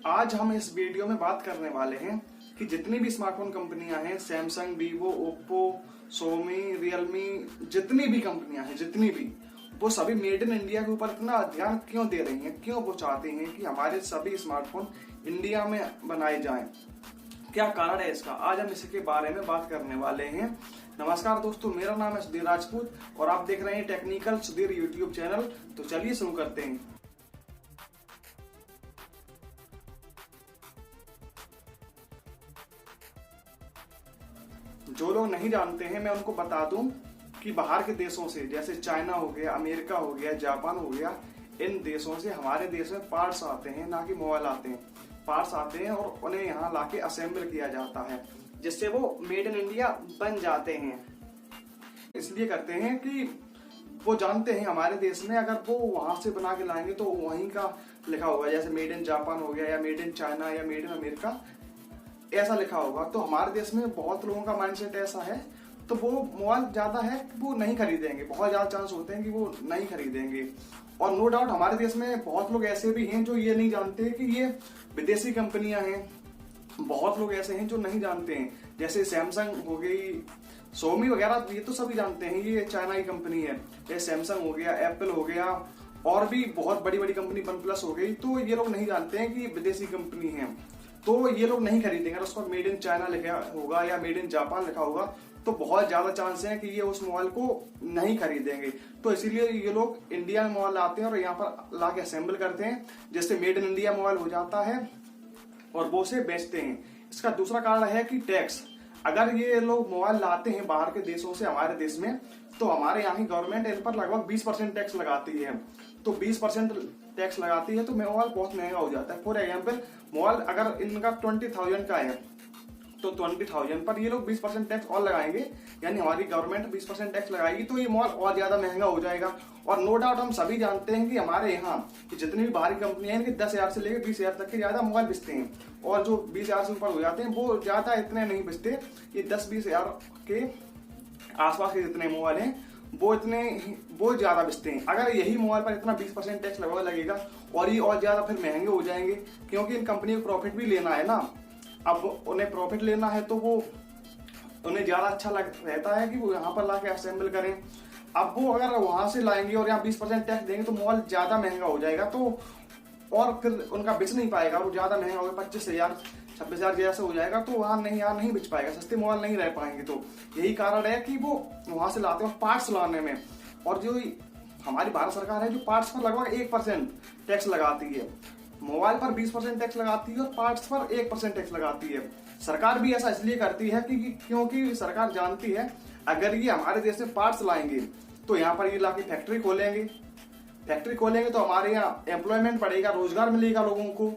आज हम इस वीडियो में बात करने वाले हैं कि जितनी भी स्मार्टफोन कंपनियां हैं, Samsung, Vivo, Oppo, Xiaomi, Realme, जितनी भी कंपनियां हैं, जितनी भी, वो सभी मेड इन इंडिया के ऊपर इतना ध्यान क्यों दे रही हैं, क्यों वो चाहती हैं कि हमारे सभी स्मार्टफोन इंडिया में बनाए जाएं। क्या कारण है इसका, आज हम इसके बारे में बात करने वाले हैं। नमस्कार दोस्तों, मेरा नाम है सुधीर राजपूत और आप देख रहे हैं टेक्निकल सुधीर यूट्यूब चैनल। तो चलिए शुरू करते हैं। जो लोग नहीं जानते हैं मैं उनको बता दूं कि बाहर के देशों से, जैसे चाइना हो गया, अमेरिका हो गया, जापान हो गया, इन देशों से हमारे देश में पार्ट्स आते हैं, ना कि मोबाइल आते हैं। पार्ट्स आते हैं और उन्हें यहाँ लाके असेंबल किया जाता है, जिससे वो मेड इन इंडिया बन जाते हैं। इसलिए करते हैं कि वो जानते हैं हमारे देश में अगर वो वहां से बना के लाएंगे तो वहीं का लिखा होगा, जैसे मेड इन जापान हो गया या मेड इन चाइना या मेड इन अमेरिका, ऐसा लिखा होगा। तो हमारे देश में बहुत लोगों का माइंडसेट ऐसा है, तो वो मोबाइल ज्यादा है वो नहीं खरीदेंगे, बहुत ज्यादा चांस होते हैं कि वो नहीं खरीदेंगे। और नो डाउट हमारे देश में बहुत लोग ऐसे भी हैं जो ये नहीं जानते कि ये विदेशी कंपनियां हैं। बहुत लोग ऐसे हैं जो नहीं जानते हैं, जैसे सैमसंग हो गई, सोमी वगैरह, ये तो सभी जानते हैं ये चाइना की कंपनी है। जैसे सैमसंग हो गया, एप्पल हो गया, और भी बहुत बड़ी बड़ी कंपनी, वन प्लस हो गई, तो ये लोग नहीं जानते हैं कि विदेशी कंपनी है, तो ये लोग नहीं खरीदेंगे। अगर उस पर मेड इन चाइना लिखा होगा या मेड इन जापान लिखा होगा तो बहुत ज्यादा चांस है कि ये उस मोबाइल को नहीं खरीदेंगे। तो इसीलिए ये लोग इंडिया में मोबाइल लाते हैं और यहाँ पर ला के असेंबल करते हैं, जिससे मेड इन इंडिया मोबाइल हो जाता है और वो उसे बेचते हैं। इसका दूसरा कारण है कि टैक्स। अगर ये लोग मोबाइल लाते हैं बाहर के देशों से हमारे देश में, तो हमारे यहाँ की गवर्नमेंट इन पर लगभग 20% टैक्स लगाती है। तो 20% टैक्स लगाती है तो मोबाइल बहुत महंगा हो जाता है। फॉर एग्जाम्पल, मोबाइल अगर इनका 20,000 का है तो 20,000 पर ये लोग 20% टैक्स और लगाएंगे, यानी हमारी गवर्नमेंट 20% टैक्स लगाएगी, तो ये मोबाइल और ज्यादा महंगा हो जाएगा। और नो डाउट हम सभी जानते हैं कि हमारे यहाँ की जितनी भी बाहरी कंपनियां हैं, 10,000 से लेकर 20,000 तक के ज्यादा मोबाइल बेचते हैं, और जो 20,000 से ऊपर हो जाते हैं वो ज्यादा इतने नहीं बेचते। ये 10-20,000 के आसपास के जितने मोबाइल हैं वो ज्यादा बेचते हैं। अगर यही मोबाइल पर इतना 20% टैक्स लगेगा और ये और ज्यादा फिर महंगे हो जाएंगे, क्योंकि इन कंपनियों को प्रॉफिट भी लेना है ना। अब उन्हें प्रॉफिट लेना है तो वो उन्हें ज्यादा अच्छा रहता है कि वो यहाँ पर लाके असेंबल करें। अब वो अगर वहां से लाएंगे और यहाँ 20% टैक्स देंगे तो मोबाइल ज्यादा महंगा हो जाएगा, तो और फिर उनका बिच नहीं पाएगा, वो ज्यादा महंगा होगा, 25,000 26,000 जैसे हो जाएगा, तो यहाँ नहीं बिच पाएगा, सस्ते मोबाइल नहीं रह पाएंगे। तो यही कारण है कि वो वहां से लाते हैं पार्ट्स लाने में। और जो हमारी भारत सरकार है जो पार्ट्स पर लगभग 1% टैक्स लगाती है, मोबाइल पर 20% टैक्स लगाती है और पार्ट्स पर 1% टैक्स लगाती है। सरकार भी ऐसा इसलिए करती है कि क्योंकि सरकार जानती है अगर ये हमारे देश में पार्ट्स लाएंगे तो यहाँ पर ये लाके फैक्ट्री खोलेंगे तो हमारे यहाँ एम्प्लॉयमेंट बढ़ेगा, रोजगार मिलेगा लोगों को,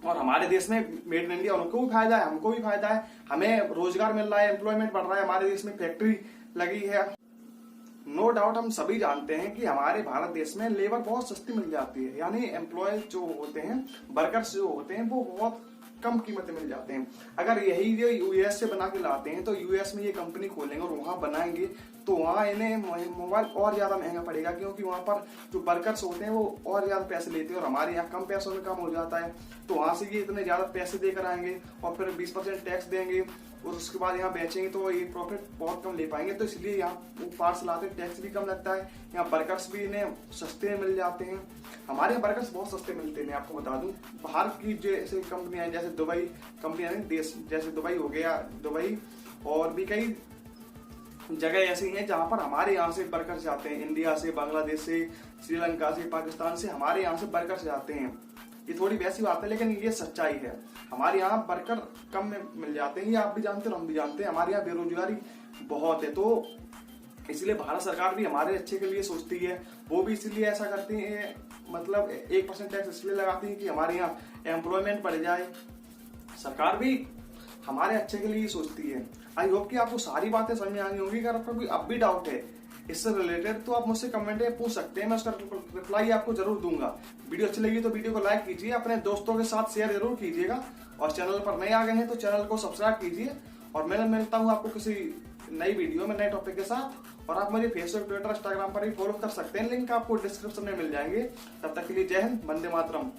और हमारे देश में मेड इन इंडिया उनको भी फायदा है, हमको भी फायदा है, हमें रोजगार मिल रहा है, एम्प्लॉयमेंट बढ़ रहा है, हमारे देश में फैक्ट्री लगी है। नो डाउट हम सभी जानते हैं कि हमारे भारत देश में लेबर बहुत सस्ती मिल जाती है, यानी एम्प्लॉय जो होते हैं, वर्कर्स जो होते हैं, वो बहुत कम कीमत में मिल जाते हैं। अगर यही जो यूएस से बना के लाते हैं तो यूएस में ये कंपनी खोलेंगे और वहां बनाएंगे तो वहां इन्हें मोबाइल और ज्यादा महंगा पड़ेगा, क्योंकि वहां पर जो वर्कर्स होते हैं वो और ज्यादा पैसे लेते हैं और हमारे यहाँ कम पैसों में काम हो जाता है। तो वहां से ये इतने ज्यादा पैसे देकर आएंगे और फिर 20% टैक्स देंगे और उसके बाद यहाँ बेचेंगे तो ये प्रॉफिट बहुत कम ले पाएंगे। तो इसलिए यहाँ वो पार्ट्स लाते हैं, टैक्स भी कम लगता है, यहाँ वर्कर्स भी इन्हें सस्ते मिल जाते हैं। हमारे यहाँ वर्कर्स बहुत सस्ते मिलते हैं। मैं आपको बता दूं, बाहर की जैसे कंपनियां, जैसे दुबई कंपनियां हैं, देश जैसे दुबई हो गया, दुबई और भी कई जगह ऐसी हैं जहां पर हमारे यहाँ से वर्कर्स जाते हैं, इंडिया से, बांग्लादेश से, श्रीलंका से, पाकिस्तान से हमारे यहाँ से वर्कर्स जाते हैं। ये थोड़ी वैसी बात है लेकिन ये सच्चाई है। हमारे यहाँ वर्कर कम में मिल जाते हैं, ये आप भी जानते हो, हम भी जानते हैं। हमारे यहाँ बेरोजगारी बहुत है, तो इसलिए भारत सरकार भी हमारे अच्छे के लिए सोचती है, वो भी इसलिए ऐसा करती है, मतलब 1% टैक्स इसलिए लगाती है कि हमारे यहाँ एम्प्लॉयमेंट बढ़ जाए। सरकार भी हमारे अच्छे के लिए सोचती है। आई होप कि आपको सारी बातें समझ में आई होंगी। अगर आपका कोई अब भी डाउट है इससे रिलेटेड तो आप मुझसे कमेंट में पूछ सकते हैं, मैं उसका रिप्लाई आपको जरूर दूंगा। वीडियो अच्छी लगी तो वीडियो को लाइक कीजिए, अपने दोस्तों के साथ शेयर जरूर कीजिएगा, और चैनल पर नए आ गए हैं तो चैनल को सब्सक्राइब कीजिए। और मैं मिलता हूँ आपको किसी नई वीडियो में नए टॉपिक के साथ, और आप मुझे फेसबुक, ट्विटर, इंस्टाग्राम पर भी फॉलो कर सकते हैं, लिंक आपको डिस्क्रिप्शन में मिल जाएंगे। तब तक के लिए जय हिंद, वंदे मातरम।